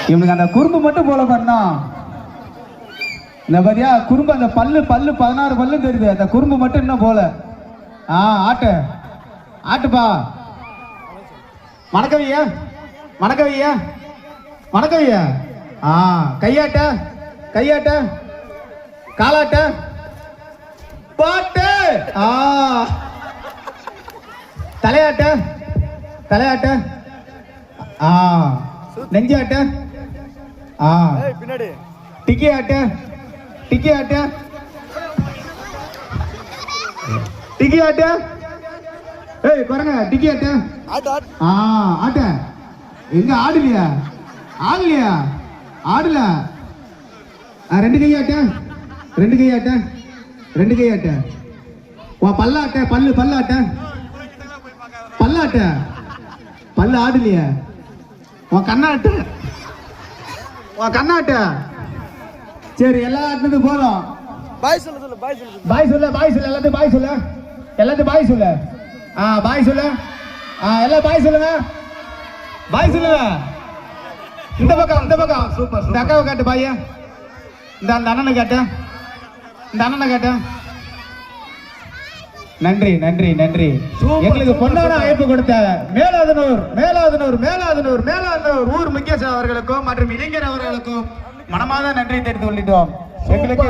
இவனுக்கு அந்த குறும்பு மட்டும் போல பண்ணோம். இந்த பாத்தியா குறும்பு, அந்த பல்லு 16 பல்லு தெரியுது, அந்த குறும்பு மட்டும் இன்னும் போல. ஆட்டுப்பா. மணக்கவையா மணக்கவையா மணக்கவையா. கையாட்ட காலாட்ட பாட்டு. தலையாட்ட நெஞ்சாட்ட. டிக்கி ஆட்ட ஏய் குரங்க டிக்கி ஆட்ட. ஆட்ட எங்க ஆடலையா ஆடல. ரெண்டு கையாட்ட உன் பல்லாட்ட பல்லு ஆடலையா. உன் கண்ணாட்ட. சரி எல்லா ஆட்டினது போதும். பாய் சொல்ல எல்லாத்தையும் பாய் சொல்லு. எல்லாத்தையும் பாய் சொல்லு. பாய் சொல்லு. எல்லாம் பாய் சொல்லுங்க. இந்த பக்கம் சூப்பர். இந்த அக்காவை காட்டு பாய். இந்த அண்ணனை காட்டு. நன்றி எங்களுக்கு பொன்னான அழைப்பு கொடுத்த மேலாதனூர் ஊர் முக்கிய அவர்களுக்கும் மற்றும் இளைஞர் அவர்களுக்கும் மனமாத நன்றி தெரிவித்து கொள்ளிட்டோம். எங்களுக்கு